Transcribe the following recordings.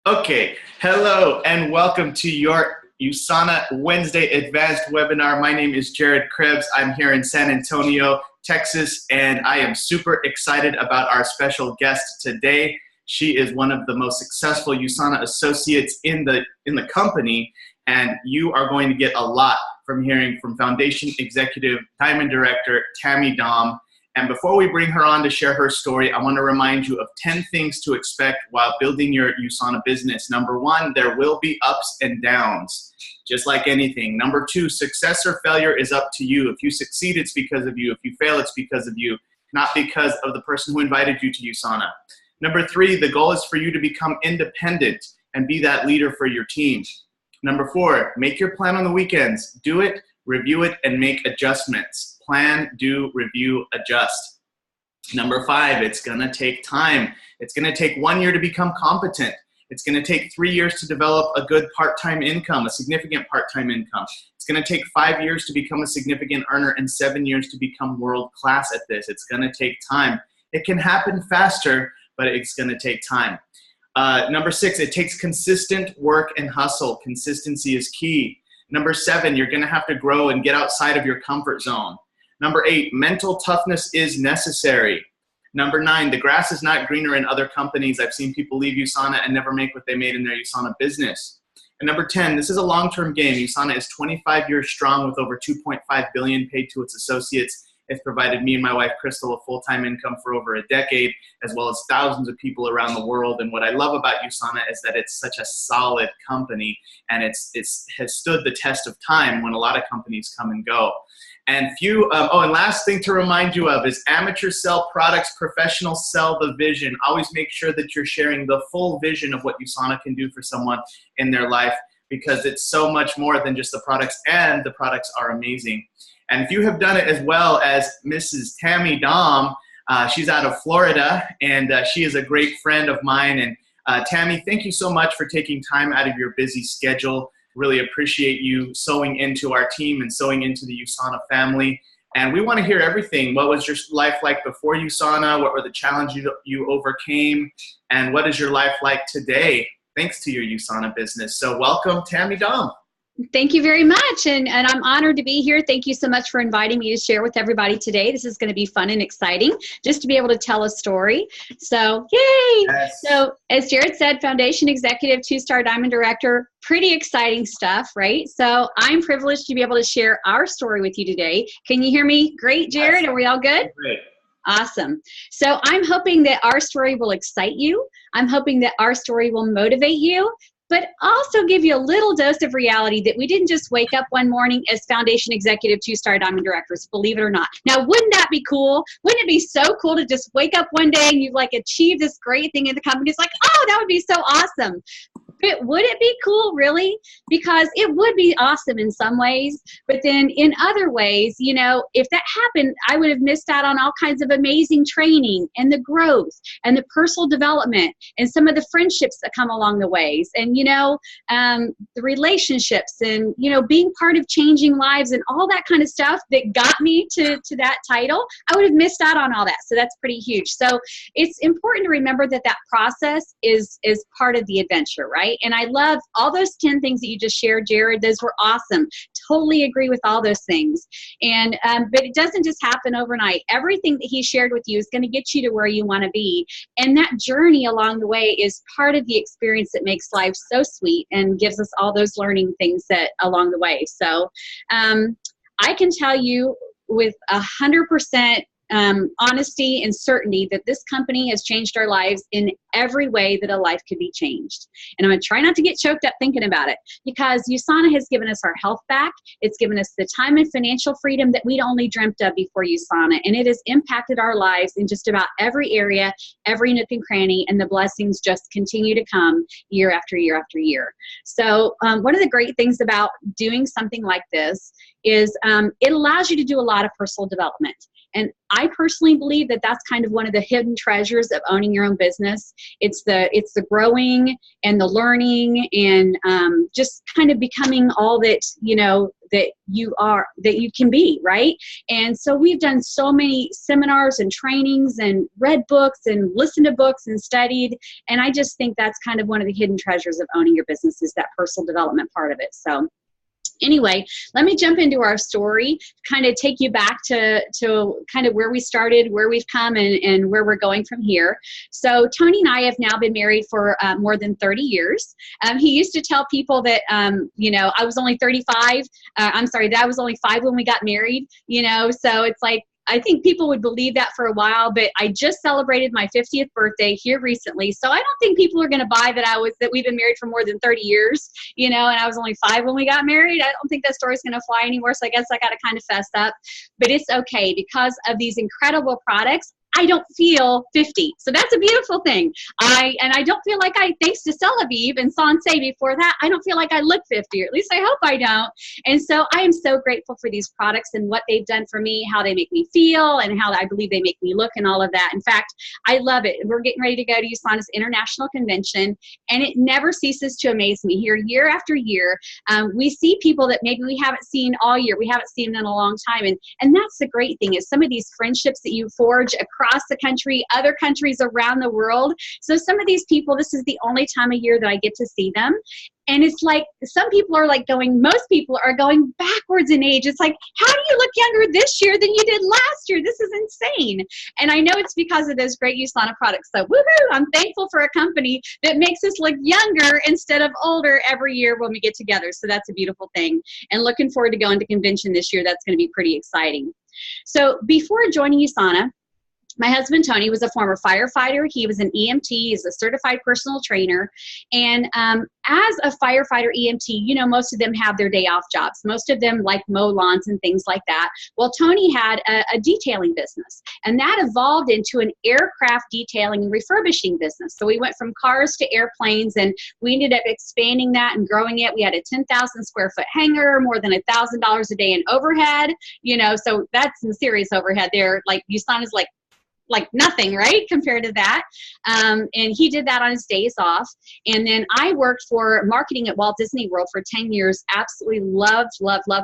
Okay, hello and welcome to your USANA Wednesday Advanced Webinar. My name is Jared Krebs. I'm here in San Antonio, Texas, and I am super excited about our special guest today. She is one of the most successful USANA associates in the company, and you are going to get a lot from hearing from Foundation Executive Diamond Director Tammy Daum. And before we bring her on to share her story, I want to remind you of 10 things to expect while building your USANA business. Number one, there will be ups and downs, just like anything. Number two, success or failure is up to you. If you succeed, it's because of you. If you fail, it's because of you, not because of the person who invited you to USANA. Number three, the goal is for you to become independent and be that leader for your team. Number four, make your plan on the weekends. Do it, review it, and make adjustments. Plan, do, review, adjust. Number five, it's gonna take time. It's gonna take 1 year to become competent. It's gonna take 3 years to develop a good part-time income, a significant part-time income. It's gonna take 5 years to become a significant earner and 7 years to become world-class at this. It's gonna take time. It can happen faster, but it's gonna take time. Number six, it takes consistent work and hustle. Consistency is key. Number seven, you're gonna have to grow and get outside of your comfort zone. Number eight, mental toughness is necessary. Number nine, the grass is not greener in other companies. I've seen people leave USANA and never make what they made in their USANA business. And number 10, this is a long-term game. USANA is 25 years strong with over $2.5 billion paid to its associates. It's provided me and my wife, Crystal, a full-time income for over a decade, as well as thousands of people around the world. And what I love about USANA is that it's such a solid company, and it has stood the test of time when a lot of companies come and go. And and last thing to remind you of is amateur sell products, professional sell the vision. Always make sure that you're sharing the full vision of what USANA can do for someone in their life, because it's so much more than just the products, and the products are amazing. And if you have done it as well as Mrs. Tammy Daum, she's out of Florida, and she is a great friend of mine. And Tammy, thank you so much for taking time out of your busy schedule. Really appreciate you sewing into our team and sewing into the USANA family. And we want to hear everything. What was your life like before USANA? What were the challenges you overcame? And what is your life like today, thanks to your USANA business? So welcome, Tammy Daum. Thank you very much, and I'm honored to be here. Thank you so much for inviting me to share with everybody today. This is going to be fun and exciting, just to be able to tell a story. So, yay! Yes. So, as Jared said, Foundation Executive, 2-star Diamond Director, pretty exciting stuff, right? So, I'm privileged to be able to share our story with you today. Can you hear me great, Jared? Are we all good? Great. Awesome. So, I'm hoping that our story will excite you. I'm hoping that our story will motivate you, but also give you a little dose of reality that we didn't just wake up one morning as Foundation Executive 2-star Diamond Directors, believe it or not. Now, wouldn't that be cool? Wouldn't it be so cool to just wake up one day and you've like achieved this great thing in the company? It's like, oh, that would be so awesome. But would it be cool, really? Because it would be awesome in some ways, but then in other ways, you know, if that happened, I would have missed out on all kinds of amazing training and the growth and the personal development and some of the friendships that come along the ways, and, you know, the relationships and, you know, being part of changing lives and all that kind of stuff that got me to that title. I would have missed out on all that. So that's pretty huge. So it's important to remember that that process is part of the adventure, right? And I love all those 10 things that you just shared, Jared. Those were awesome. Totally agree with all those things. And but it doesn't just happen overnight. Everything that he shared with you is going to get you to where you want to be. And that journey along the way is part of the experience that makes life so sweet and gives us all those learning things that along the way. So I can tell you with 100% honesty and certainty that this company has changed our lives in every way that a life could be changed. And I'm going to try not to get choked up thinking about it, because USANA has given us our health back. It's given us the time and financial freedom that we'd only dreamt of before USANA. And it has impacted our lives in just about every area, every nook and cranny, and the blessings just continue to come year after year after year. So one of the great things about doing something like this is it allows you to do a lot of personal development. And I personally believe that that's kind of one of the hidden treasures of owning your own business. It's the growing and the learning and just kind of becoming all that, that you are, that you can be, right? And so we've done so many seminars and trainings and read books and listened to books and studied. And I just think that's kind of one of the hidden treasures of owning your business, is that personal development part of it. So anyway, let me jump into our story, kind of take you back to kind of where we started, where we've come, and where we're going from here. So Tony and I have now been married for more than 30 years. He used to tell people that, I was only 35. That I was only 5 when we got married, so it's like, I think people would believe that for a while, but I just celebrated my 50th birthday here recently. So I don't think people are going to buy that we've been married for more than 30 years, and I was only 5 when we got married. I don't think that story's going to fly anymore. So I guess I got to kind of fess up, but it's okay because of these incredible products. I don't feel 50. So that's a beautiful thing. I don't feel like thanks to Celavive and Sanse before that, I don't feel like I look 50, or at least I hope I don't. And so I am so grateful for these products and what they've done for me, how they make me feel, and how I believe they make me look, and all of that. In fact, I love it. We're getting ready to go to USANA's International Convention, and it never ceases to amaze me. Here, year after year, we see people that maybe we haven't seen all year. We haven't seen them in a long time. And that's the great thing, is some of these friendships that you forge across the country, other countries around the world. So some of these people, this is the only time of year that I get to see them. And it's like, some people are like most people are going backwards in age. It's like, how do you look younger this year than you did last year? This is insane. And I know it's because of those great USANA products. So woohoo, I'm thankful for a company that makes us look younger instead of older every year when we get together. So that's a beautiful thing. And looking forward to going to convention this year. That's going to be pretty exciting. So before joining USANA, my husband, Tony, was a former firefighter. He was an EMT. He's a certified personal trainer. And as a firefighter EMT, most of them have their day off jobs. Most of them like mow lawns and things like that. Well, Tony had a detailing business, and that evolved into an aircraft detailing and refurbishing business. So we went from cars to airplanes, and we ended up expanding that and growing it. We had a 10,000 square foot hangar, more than $1,000 a day in overhead, so that's some serious overhead there. Like USANA's like nothing, right, compared to that. And he did that on his days off. And then I worked for marketing at Walt Disney World for 10 years. Absolutely loved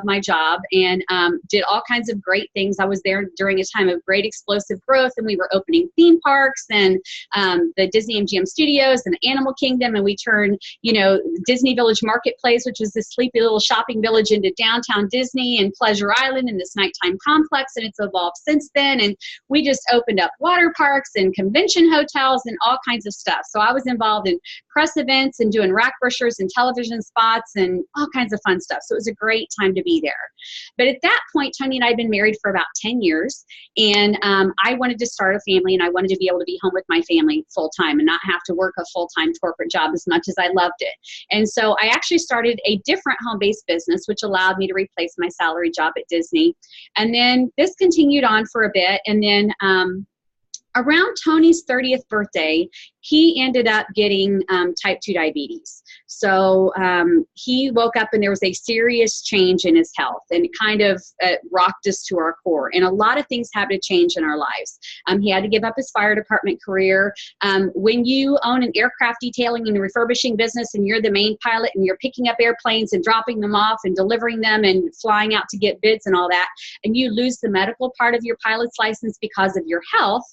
my job, and did all kinds of great things. I was there during a time of great explosive growth, and we were opening theme parks and the Disney MGM Studios and Animal Kingdom. And we turned, Disney Village Marketplace, which was this sleepy little shopping village, into downtown Disney and Pleasure Island and this nighttime complex. And it's evolved since then. And we just opened up water parks and convention hotels and all kinds of stuff. So I was involved in press events and doing rack brushers and television spots and all kinds of fun stuff. So it was a great time to be there. But at that point, Tony and I had been married for about 10 years. And I wanted to start a family, and I wanted to be able to be home with my family full time and not have to work a full-time corporate job as much as I loved it. And so I actually started a different home-based business, which allowed me to replace my salary job at Disney. And then this continued on for a bit. And then around Tony's 30th birthday, he ended up getting type 2 diabetes. So he woke up and there was a serious change in his health, and it kind of rocked us to our core. And a lot of things had to change in our lives. He had to give up his fire department career. When you own an aircraft detailing and refurbishing business, and you're the main pilot, and you're picking up airplanes and dropping them off and delivering them and flying out to get bids and all that, and you lose the medical part of your pilot's license because of your health,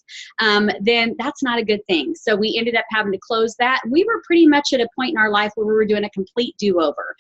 then that's not a good thing. So we ended up having to close that. We were pretty much at a point in our life where we were doing a complete do-over,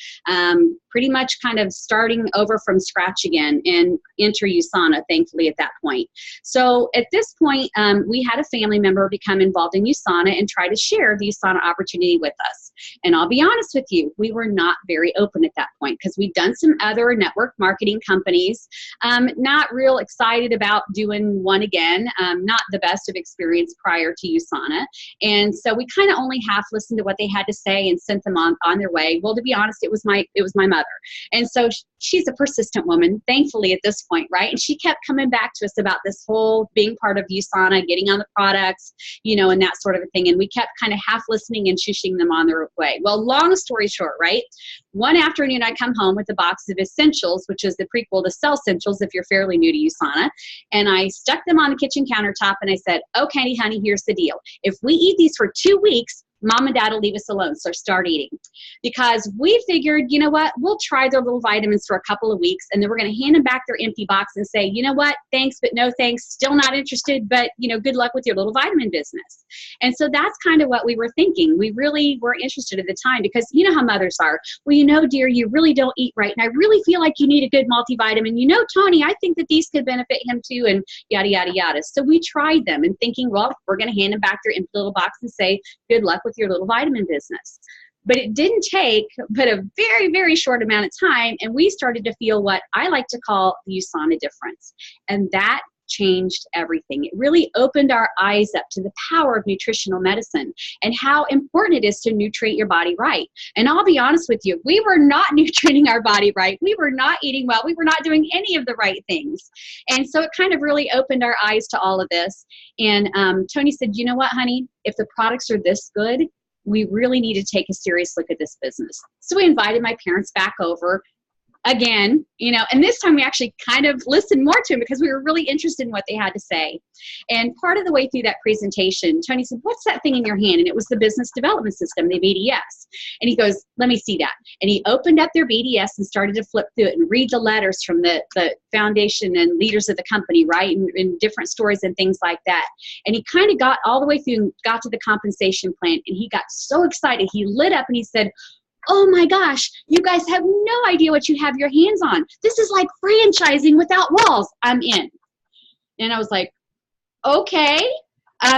pretty much kind of starting over from scratch again, and enter USANA, thankfully, at that point. So at this point, we had a family member become involved in USANA and try to share the USANA opportunity with us. And I'll be honest with you, we were not very open at that point, because we'd done some other network marketing companies, not real excited about doing one again, not the best of experience prior to USANA. And so we kind of only half listened to what they had to say and sent them on their way. Well, to be honest, it was my mother. And so she's a persistent woman, thankfully, at this point, right? And she kept coming back to us about this whole being part of USANA, getting on the products, and that sort of a thing. And we kept kind of half listening and shushing them on their way. Well, long story short, right? one afternoon I come home with a box of Essentials, which is the prequel to Cell Essentials if you're fairly new to USANA. And I stuck them on the kitchen countertop and I said, okay, honey, here's the deal. If we eat these for 2 weeks, Mom and Dad will leave us alone, so start eating. Because we figured, you know what, we'll try their little vitamins for a couple of weeks, and then we're going to hand them back their empty box and say, you know what, thanks, but no thanks, still not interested, but, you know, good luck with your little vitamin business. And so that's kind of what we were thinking. We really were interested at the time because you know how mothers are. Well, you know, dear, you really don't eat right, and I really feel like you need a good multivitamin. You know, Tony, I think that these could benefit him too, and yada, yada, yada. So we tried them and thinking, well, we're going to hand them back their empty little box and say, good luck with your little vitamin business. But it didn't take but a very, very short amount of time, and we started to feel what I like to call the USANA difference. And that changed everything. It really opened our eyes up to the power of nutritional medicine and how important it is to nutrient your body right. And I'll be honest with you, we were not nutriting our body right. We were not eating well. We were not doing any of the right things. And so it kind of really opened our eyes to all of this. And Tony said, you know what, honey, if the products are this good, we really need to take a serious look at this business. So we invited my parents back over again, you know, and this time we actually kind of listened more to them because we were really interested in what they had to say. And part of the way through that presentation, Tony said, what's that thing in your hand? And it was the business development system, the BDS. And he goes, let me see that. And he opened up their BDS and started to flip through it and read the letters from the foundation and leaders of the company, right? And different stories and things like that. And he kind of got all the way through and got to the compensation plan. And he got so excited. He lit up and he said, oh my gosh, you guys have no idea what you have your hands on. This is like franchising without walls. I'm in. And I was like, okay.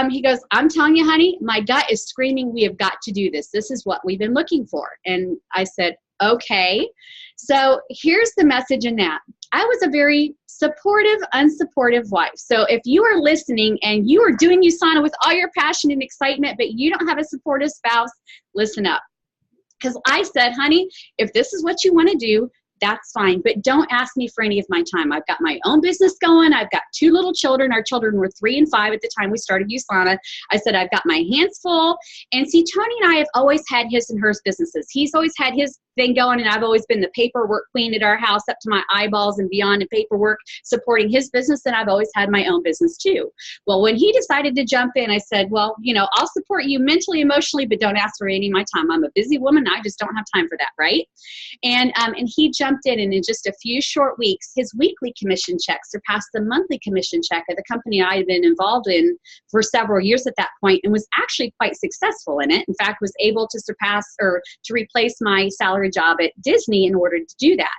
He goes, I'm telling you, honey, my gut is screaming, we have got to do this. This is what we've been looking for. And I said, okay. So here's the message in that. I was a very supportive, unsupportive wife. So if you are listening and you are doing USANA with all your passion and excitement, but you don't have a supportive spouse, listen up. Because I said, honey, if this is what you want to do, that's fine. But don't ask me for any of my time. I've got my own business going. I've got 2 little children. Our children were 3 and 5 at the time we started USANA. I said, I've got my hands full. And see, Tony and I have always had his and hers businesses. He's always had his thing going, and I've always been the paperwork queen at our house, up to my eyeballs and beyond in paperwork, supporting his business, and I've always had my own business too. Well, when he decided to jump in, I said, well, you know, I'll support you mentally, emotionally, but don't ask for any of my time. I'm a busy woman. I just don't have time for that, right? And he jumped in, and in just a few short weeks, his weekly commission check surpassed the monthly commission check of the company I had been involved in for several years at that point, and was actually quite successful in it. In fact, was able to surpass or to replace my salary job at Disney in order to do that.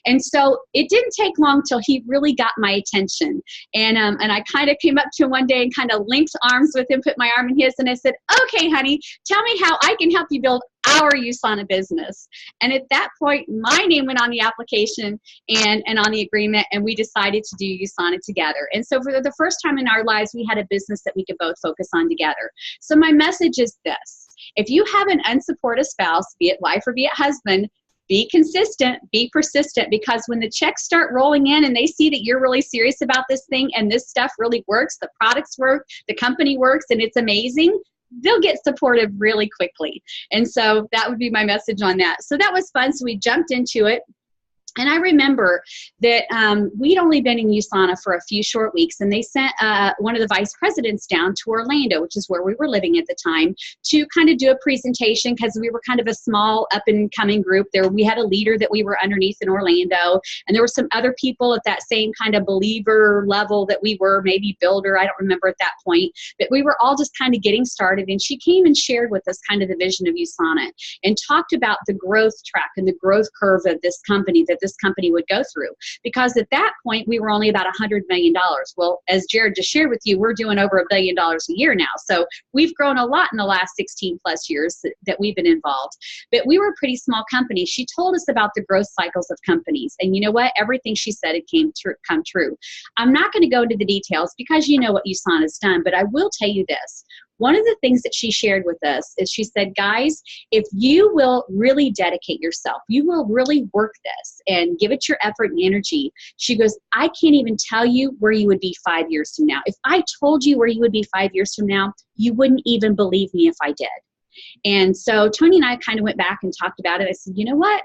And so it didn't take long till he really got my attention. And I kind of came up to him one day and kind of linked arms with him, put my arm in his, and I said, okay, honey, tell me how I can help you build our USANA business. And at that point, my name went on the application and on the agreement, and we decided to do USANA together. And so for the first time in our lives, we had a business that we could both focus on together. So my message is this: if you have an unsupportive spouse, be it wife or be it husband, be consistent, be persistent, because when the checks start rolling in and they see that you're really serious about this thing and this stuff really works, the products work, the company works, and it's amazing, they'll get supportive really quickly. And so that would be my message on that. So that was fun. So we jumped into it. And I remember that we'd only been in USANA for a few short weeks, and they sent one of the vice presidents down to Orlando, which is where we were living at the time, to kind of do a presentation, because we were kind of a small up-and-coming group. There, we had a leader that we were underneath in Orlando, and there were some other people at that same kind of believer level that we were, maybe builder, I don't remember at that point, but we were all just kind of getting started. And she came and shared with us kind of the vision of USANA and talked about the growth track and the growth curve of this company, that this company would go through. Because at that point, we were only about $100 million. Well, as Jared just shared with you, we're doing over $1 billion a year now. So we've grown a lot in the last 16 plus years that we've been involved. But we were a pretty small company. She told us about the growth cycles of companies. And you know what? Everything she said, it come true. I'm not going to go into the details because you know what USANA's done, but I will tell you this. One of the things that she shared with us is she said, guys, if you will really dedicate yourself, you will really work this and give it your effort and energy. She goes, I can't even tell you where you would be 5 years from now. If I told you where you would be 5 years from now, you wouldn't even believe me if I did. And so Tony and I kind of went back and talked about it. I said, you know what?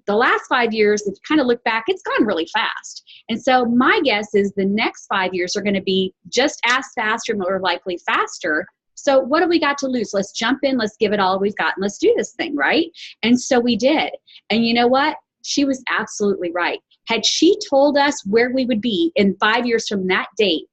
the last 5 years, if you kind of look back, it's gone really fast. And so my guess is the next 5 years are going to be just as fast or more likely faster. So what do we got to lose? Let's jump in, let's give it all we've got, and let's do this thing, right? And so we did. And you know what? She was absolutely right. Had she told us where we would be in 5 years from that date,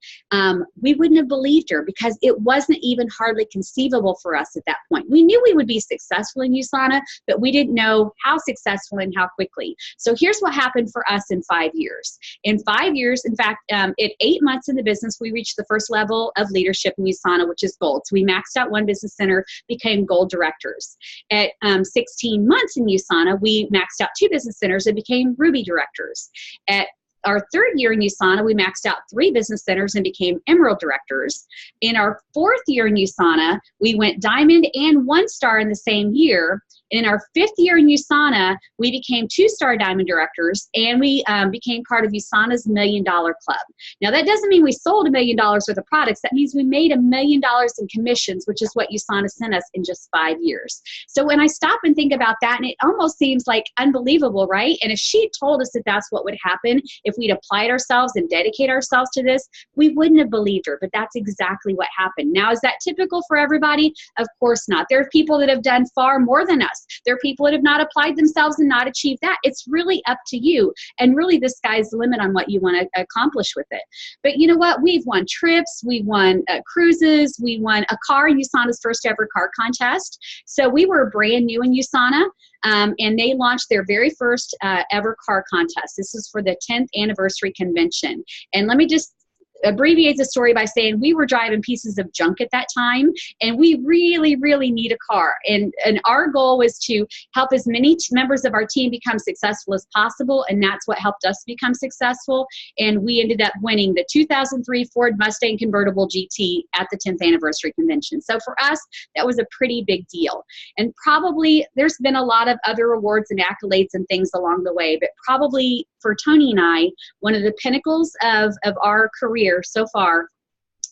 we wouldn't have believed her, because it wasn't even hardly conceivable for us at that point. We knew we would be successful in USANA, but we didn't know how successful and how quickly. So here's what happened for us in 5 years. In 5 years, in fact, at 8 months in the business, we reached the first level of leadership in USANA, which is gold. So we maxed out one business center, became gold directors. At 16 months in USANA, we maxed out 2 business centers and became ruby directors. At our 3rd year in USANA, we maxed out 3 business centers and became emerald directors. In our 4th year in USANA, we went diamond and 1-star in the same year. In our 5th year in USANA, we became 2-star diamond directors, and we became part of USANA's $1 Million Club. Now, that doesn't mean we sold $1 million worth of products. That means we made $1 million in commissions, which is what USANA sent us in just 5 years. So when I stop and think about that, and it almost seems like unbelievable, right? And if she told us that that's what would happen, if we'd applied ourselves and dedicate ourselves to this, we wouldn't have believed her. But that's exactly what happened. Now, is that typical for everybody? Of course not. There are people that have done far more than us. There are people that have not applied themselves and not achieved that. It's really up to you. And really, the sky's the limit on what you want to accomplish with it. But you know what? We've won trips. We've won cruises. We won a car in USANA's first ever car contest. So we were brand new in USANA. And they launched their very first ever car contest. This is for the 10th anniversary convention. And let me just abbreviate the story by saying we were driving pieces of junk at that time, and we really, really need a car. And our goal was to help as many members of our team become successful as possible, and that's what helped us become successful. And we ended up winning the 2003 Ford Mustang Convertible GT at the 10th anniversary convention. So for us, that was a pretty big deal. And probably there's been a lot of other awards and accolades and things along the way, but probably for Tony and I, one of the pinnacles of our career so far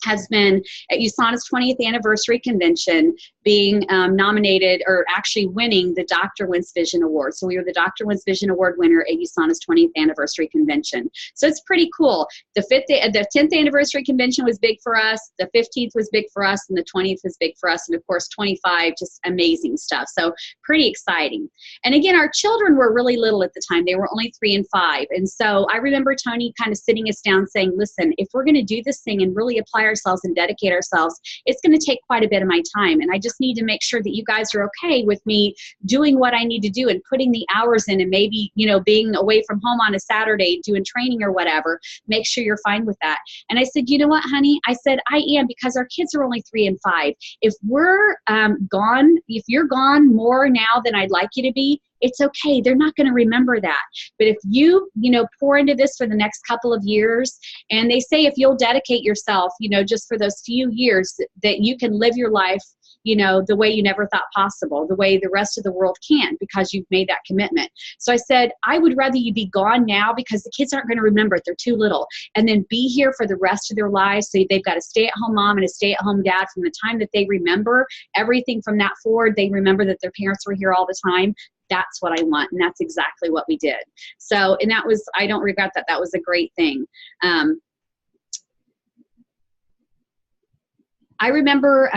has been at USANA's 20th anniversary convention, being nominated, or actually winning, the Dr. Wins Vision Award. So we were the Dr. Wins Vision Award winner at USANA's 20th anniversary convention. So it's pretty cool. The 10th anniversary convention was big for us. The 15th was big for us, and the 20th was big for us. And of course, 25, just amazing stuff. So pretty exciting. And again, our children were really little at the time. They were only 3 and 5. And so I remember Tony kind of sitting us down saying, listen, if we're going to do this thing and really apply ourselves and dedicate ourselves, it's going to take quite a bit of my time. And I just need to make sure that you guys are okay with me doing what I need to do and putting the hours in, and maybe, you know, being away from home on a Saturday doing training or whatever. Make sure you're fine with that. And I said, you know what, honey? I said, I am, because our kids are only 3 and 5. If we're gone, if you're gone more now than I'd like you to be, it's okay. They're not going to remember that. But if you pour into this for the next couple of years, and they say if you'll dedicate yourself, just for those few years, that you can live your life, the way you never thought possible, the way the rest of the world can, because you've made that commitment. So I said, I would rather you be gone now, because the kids aren't going to remember it. They're too little. And then be here for the rest of their lives. So they've got a stay-at-home mom and a stay-at-home dad from the time that they remember everything from that forward. They remember that their parents were here all the time. That's what I want. And that's exactly what we did. So, and that was, I don't regret that. That was a great thing. I remember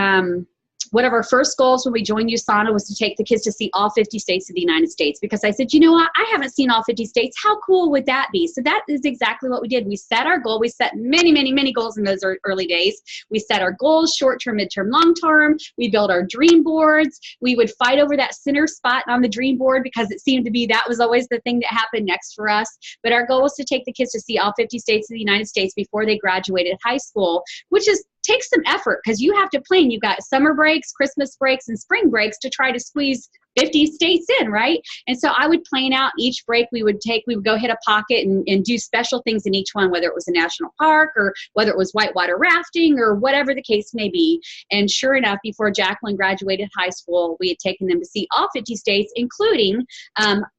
one of our first goals when we joined USANA was to take the kids to see all 50 states of the United States, because I said, you know what, I haven't seen all 50 states. How cool would that be? So that is exactly what we did. We set our goal. We set many, many, many goals in those early days. We set our goals, short-term, mid-term, long-term. We built our dream boards. We would fight over that center spot on the dream board, because it seemed to be that was always the thing that happened next for us. But our goal was to take the kids to see all 50 states of the United States before they graduated high school, which takes some effort, because you have to plan. You've got summer breaks, Christmas breaks, and spring breaks to try to squeeze 50 states in, right? And so I would plan out each break we would go hit a pocket and do special things in each one, whether it was a national park or whether it was whitewater rafting or whatever the case may be. And sure enough, before Jacqueline graduated high school, we had taken them to see all 50 states, including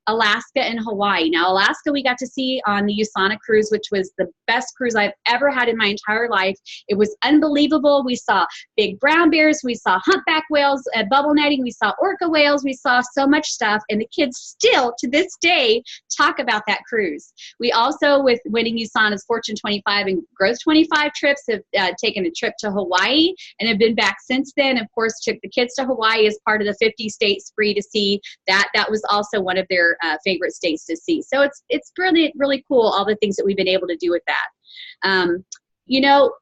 Alaska and Hawaii. Now, Alaska we got to see on the USANA cruise, which was the best cruise I've ever had in my entire life. It was unbelievable. We saw big brown bears. We saw humpback whales, bubble netting. We saw orca whales. We saw so much stuff. And the kids still, to this day, talk about that cruise. We also, with winning USANA's Fortune 25 and Growth 25 trips, have taken a trip to Hawaii and have been back since then. Of course, took the kids to Hawaii as part of the 50 states free to see. That was also one of their favorite states to see. So it's really, really cool, all the things that we've been able to do with that. You know,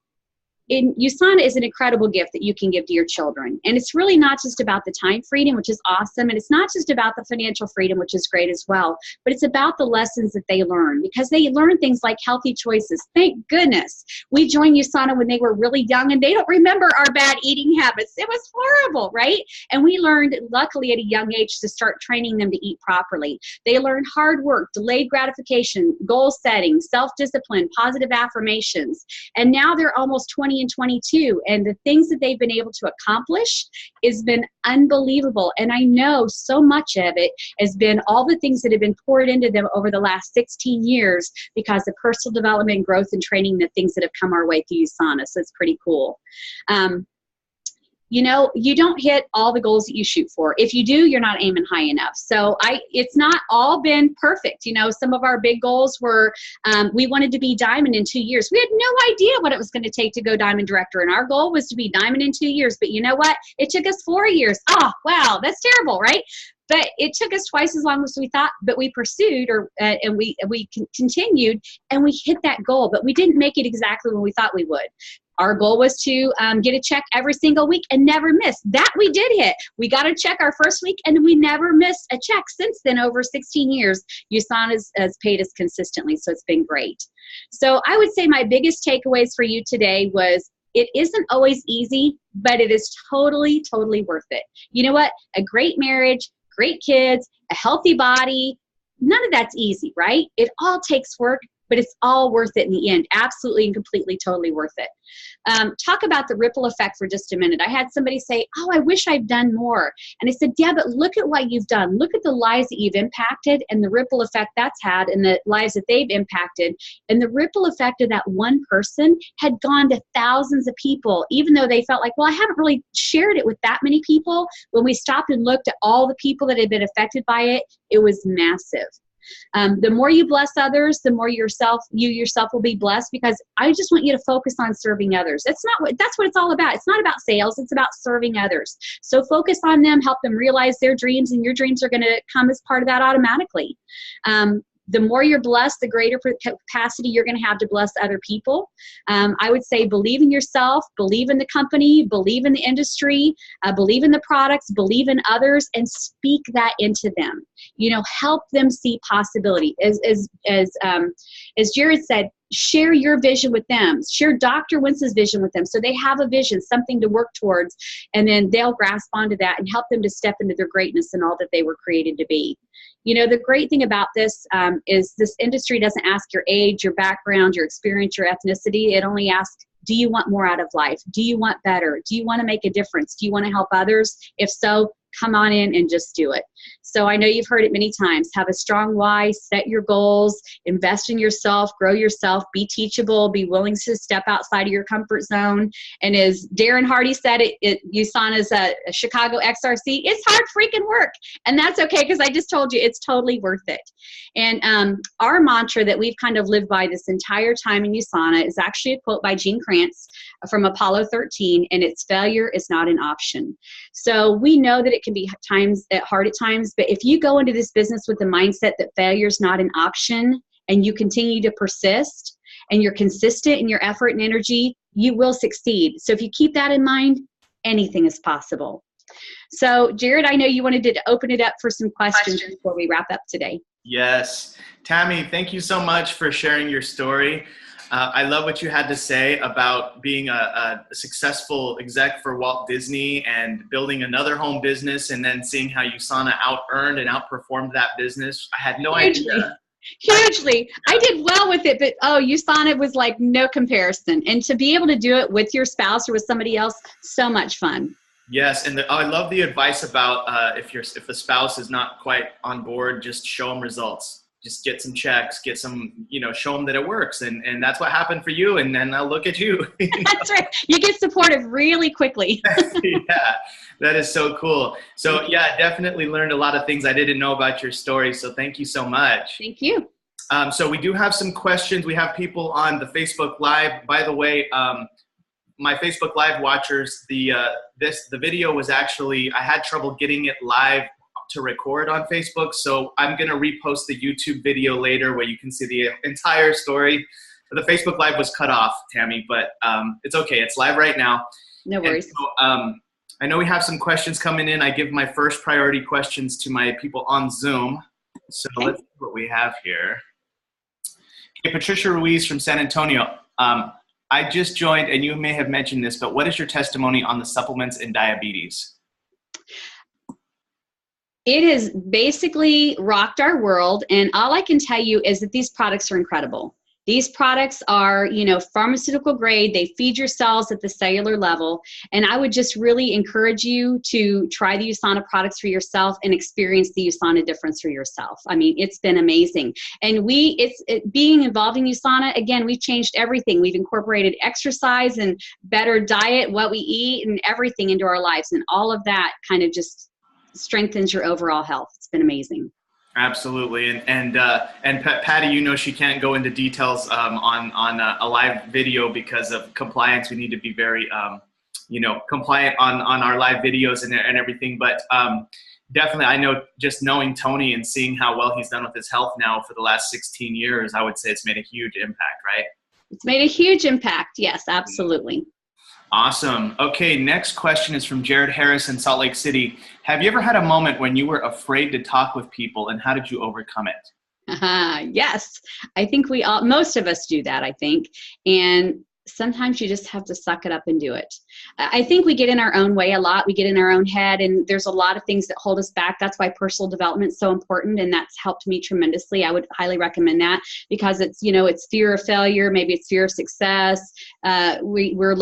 USANA is an incredible gift that you can give to your children. And it's really not just about the time freedom, which is awesome. And it's not just about the financial freedom, which is great as well. But it's about the lessons that they learn, because they learn things like healthy choices. Thank goodness we joined USANA when they were really young and they don't remember our bad eating habits. It was horrible, right? And we learned, luckily at a young age, to start training them to eat properly. They learned hard work, delayed gratification, goal setting, self-discipline, positive affirmations. And now they're almost 20 and 22, and the things that they've been able to accomplish has been unbelievable. And I know so much of it has been all the things that have been poured into them over the last 16 years because of personal development, growth, and training, the things that have come our way through USANA. So it's pretty cool. You know, you don't hit all the goals that you shoot for. If you do, you're not aiming high enough. So it's not all been perfect. You know, some of our big goals were, we wanted to be diamond in 2 years. We had no idea what it was going to take to go diamond director. And our goal was to be diamond in 2 years. But you know what? It took us 4 years. Oh, wow, that's terrible, right? But it took us twice as long as we thought, but we pursued and we continued and we hit that goal, but we didn't make it exactly when we thought we would. Our goal was to get a check every single week and never miss. That we did hit. We got a check our first week and we never missed a check since then. Over 16 years, USANA has paid us consistently, so it's been great. So I would say my biggest takeaways for you today was, it isn't always easy, but it is totally, totally worth it. You know what? A great marriage, great kids, a healthy body, none of that's easy, right? It all takes work, but it's all worth it in the end. Absolutely and completely, totally worth it. Talk about the ripple effect for just a minute. I had somebody say, oh, I wish I'd done more. And I said, yeah, but look at what you've done. Look at the lives that you've impacted and the ripple effect that's had and the lives that they've impacted. And the ripple effect of that one person had gone to thousands of people, even though they felt like, well, I haven't really shared it with that many people. When we stopped and looked at all the people that had been affected by it, it was massive. The more you bless others, the more you yourself will be blessed, because I just want you to focus on serving others. That's what it's all about. It's not about sales. It's about serving others. So focus on them, help them realize their dreams, and your dreams are going to come as part of that automatically. The more you're blessed, the greater capacity you're going to have to bless other people. I would say believe in yourself, believe in the company, believe in the industry, believe in the products, believe in others, and speak that into them. You know, help them see possibility. As Jared said, share your vision with them. Share Dr. Wentz's vision with them so they have a vision, something to work towards, and then they'll grasp onto that and help them to step into their greatness and all that they were created to be. You know, the great thing about this is this industry doesn't ask your age, your background, your experience, your ethnicity. It only asks, do you want more out of life? Do you want better? Do you want to make a difference? Do you want to help others? If so, come on in and just do it. So I know you've heard it many times. Have a strong why, set your goals, invest in yourself, grow yourself, be teachable, be willing to step outside of your comfort zone. And as Darren Hardy said, USANA's a Chicago XRC, it's hard freaking work. And that's okay, because I just told you it's totally worth it. And our mantra that we've kind of lived by this entire time in USANA is actually a quote by Gene Kranz from Apollo 13, and it's failure is not an option. So we know that it can be hard at times, but if you go into this business with the mindset that failure is not an option, and you continue to persist, and you're consistent in your effort and energy, you will succeed. So if you keep that in mind, anything is possible. So Jared, I know you wanted to open it up for some questions before we wrap up today. Yes. Tammy, thank you so much for sharing your story. I love what you had to say about being a successful exec for Walt Disney and building another home business, and then seeing how USANA out-earned and outperformed that business. I had no idea. Hugely. I did well with it, but USANA was like no comparison. And to be able to do it with your spouse or with somebody else, so much fun. Yes, and I love the advice about if the spouse is not quite on board, just show them results. Just get some checks, get some, show them that it works, and that's what happened for you. And then I'll look at you. That's right. You get supportive really quickly. Yeah, that is so cool. So yeah, definitely learned a lot of things I didn't know about your story. So thank you so much. Thank you. So we do have some questions. We have people on the Facebook Live. By the way, my Facebook Live watchers, the video was actually, I had trouble getting it live to record on Facebook, so I'm going to repost the YouTube video later where you can see the entire story. The Facebook Live was cut off, Tammy, but it's okay. It's live right now. No worries. So, I know we have some questions coming in. I give my first priority questions to my people on Zoom. So let's see what we have here. Okay, Patricia Ruiz from San Antonio. I just joined, and you may have mentioned this, but what is your testimony on the supplements and diabetes? It has basically rocked our world, and all I can tell you is that these products are incredible. These products are, pharmaceutical grade. They feed your cells at the cellular level, and I would just really encourage you to try the USANA products for yourself and experience the USANA difference for yourself. I mean, it's been amazing. And being involved in USANA, again, we've changed everything. We've incorporated exercise and better diet, what we eat, and everything into our lives, and all of that kind of just strengthens your overall health. It's been amazing. Absolutely, and Patty, she can't go into details on a live video because of compliance. We need to be very, compliant on our live videos and everything. But definitely, I know just knowing Tony and seeing how well he's done with his health now for the last 16 years, I would say it's made a huge impact, right? It's made a huge impact. Yes, absolutely. Awesome. Okay, next question is from Jared Harris in Salt Lake City. Have you ever had a moment when you were afraid to talk with people, and how did you overcome it? Yes, I think most of us do that, I think. And sometimes you just have to suck it up and do it. I think we get in our own way a lot. We get in our own head, and there's a lot of things that hold us back. That's why personal development is so important, and that's helped me tremendously. I would highly recommend that because it's, it's fear of failure. Maybe it's fear of success. We're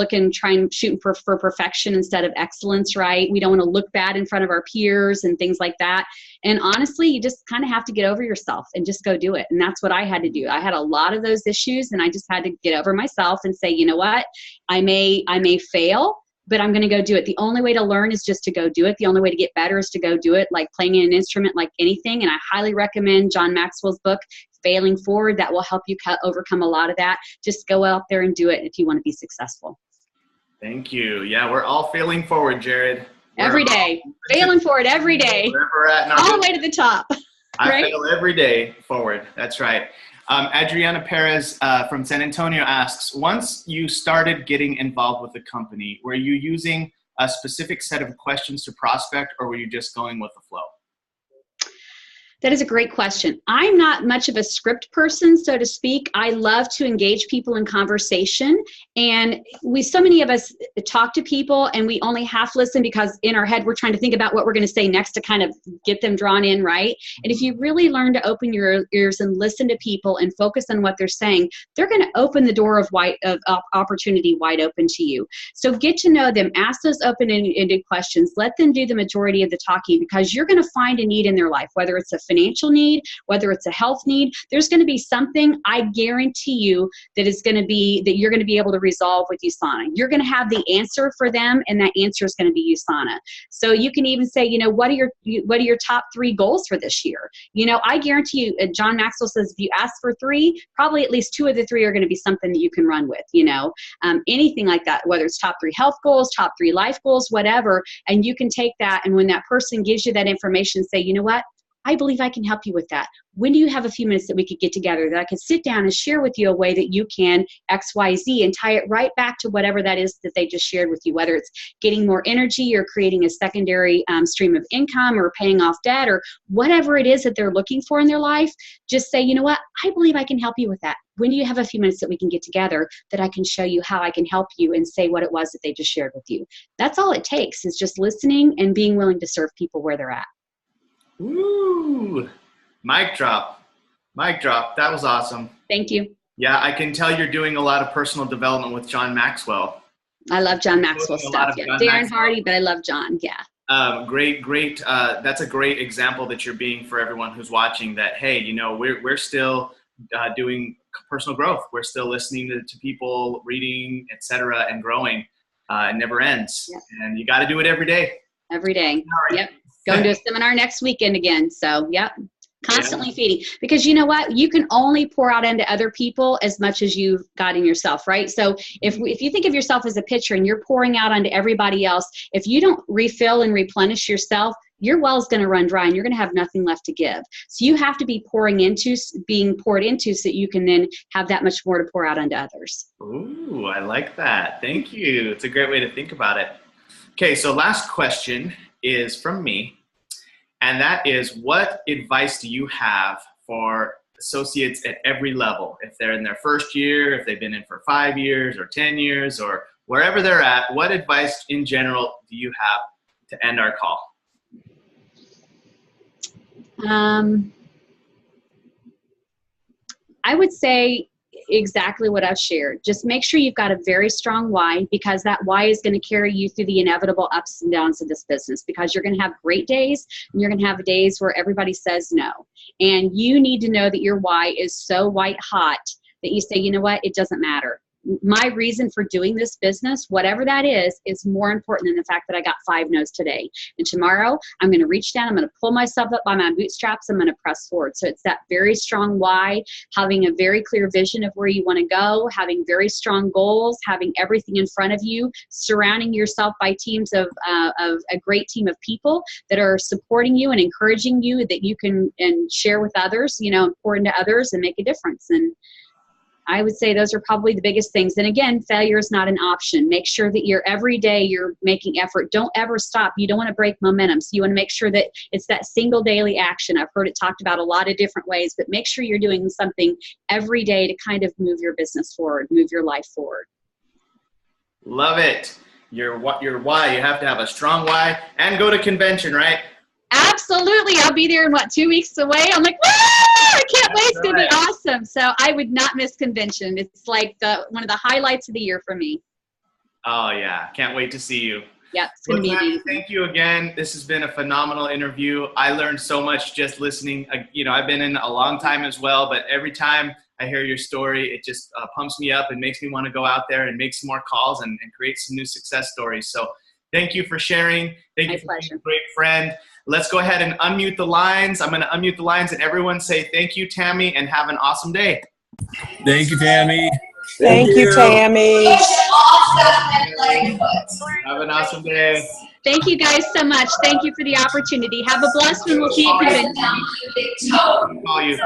shooting for perfection instead of excellence, right? We don't want to look bad in front of our peers and things like that. And honestly, you just kind of have to get over yourself and just go do it. And that's what I had to do. I had a lot of those issues, and I just had to get over myself and say, you know what, I may fail, but I'm going to go do it. The only way to learn is just to go do it. The only way to get better is to go do it, like playing an instrument, like anything. And I highly recommend John Maxwell's book, Failing Forward. That will help you overcome a lot of that. Just go out there and do it if you want to be successful. Thank you. Yeah, we're all failing forward, Jared. Every day. Failing forward every day. Wherever we're at, all the way to the top. I fail every day forward. That's right. Adriana Perez from San Antonio asks, once you started getting involved with the company, were you using a specific set of questions to prospect, or were you just going with the flow? That is a great question. I'm not much of a script person, so to speak. I love to engage people in conversation. And so many of us talk to people and we only half listen because in our head, we're trying to think about what we're going to say next to kind of get them drawn in, right? And if you really learn to open your ears and listen to people and focus on what they're saying, they're going to open the door of opportunity wide open to you. So get to know them, ask those open-ended questions, let them do the majority of the talking, because you're going to find a need in their life, whether it's a financial need, whether it's a health need. There's going to be something, I guarantee you, that you're going to be able to resolve with USANA. You're going to have the answer for them, and that answer is going to be USANA. So you can even say, what are your top 3 goals for this year? I guarantee you, John Maxwell says, if you ask for 3, probably at least 2 of the 3 are going to be something that you can run with, anything like that, whether it's top 3 health goals, top 3 life goals, whatever. And you can take that, and when that person gives you that information, say, you know what? I believe I can help you with that. When do you have a few minutes that we could get together, that I could sit down and share with you a way that you can X, Y, Z, and tie it right back to whatever that is that they just shared with you, whether it's getting more energy or creating a secondary stream of income or paying off debt or whatever it is that they're looking for in their life. Just say, you know what, I believe I can help you with that. When do you have a few minutes that we can get together that I can show you how I can help you, and say what it was that they just shared with you? That's all it takes, is just listening and being willing to serve people where they're at. Woo! Mic drop. Mic drop. That was awesome. Thank you. Yeah, I can tell you're doing a lot of personal development with John Maxwell. I love John Maxwell A lot stuff. of Yeah, John Darren Maxwell. Hardy, but I love John. Yeah. Great. That's a great example that you're being for everyone who's watching. That hey, you know, we're still doing personal growth. We're still listening to people, reading, etc., and growing. It never ends, Yep. and you got to do it every day. Every day. Yep. Going to a seminar next weekend again. So, yep. Constantly feeding, because you know what, you can only pour out into other people as much as you've got in yourself, right? So if you think of yourself as a pitcher and you're pouring out onto everybody else, if you don't refill and replenish yourself, your well is going to run dry and you're going to have nothing left to give. So you have to be being poured into so that you can then have that much more to pour out onto others. Ooh, I like that. Thank you. It's a great way to think about it. Okay, so last question is from me. And that is, what advice do you have for associates at every level? If they're in their first year, if they've been in for 5 years or 10 years or wherever they're at, what advice in general do you have to end our call? I would say exactly what I've shared. Just make sure you've got a very strong why, because that why is going to carry you through the inevitable ups and downs of this business, because you're going to have great days and you're going to have days where everybody says no. And you need to know that your why is so white hot that you say, you know what, it doesn't matter. My reason for doing this business, whatever that is more important than the fact that I got 5 no's today. And tomorrow, I'm going to reach down, I'm going to pull myself up by my bootstraps, I'm going to press forward. So it's that very strong why, having a very clear vision of where you want to go, having very strong goals, having everything in front of you, surrounding yourself by teams of a great team of people that are supporting you and encouraging you, that you can and share with others, you know, pour into others and make a difference. And I would say those are probably the biggest things. And again, failure is not an option. Make sure that every day you're making effort. Don't ever stop. You don't want to break momentum. So you want to make sure that it's that single daily action. I've heard it talked about a lot of different ways, but make sure you're doing something every day to kind of move your business forward, move your life forward. Love it. Your why. You have to have a strong why and go to convention, right? Absolutely. I'll be there in 2 weeks away. I'm like, I can't wait. It's going to be awesome. So I would not miss convention. It's like one of the highlights of the year for me. Oh yeah. Can't wait to see you. Yeah, it's going to be amazing. Thank you again. This has been a phenomenal interview. I learned so much just listening. You know, I've been in a long time as well, but every time I hear your story, it just pumps me up and makes me want to go out there and make some more calls and create some new success stories. So thank you for sharing. Thank you for being a great friend. Let's go ahead and unmute the lines. I'm going to unmute the lines and everyone say thank you, Tammy, and have an awesome day. Thank you, Tammy. Thank you, Tammy. Have an awesome day. Thank you guys so much. Thank you for the opportunity. Have a blessed one. We'll see you at convention. Call you.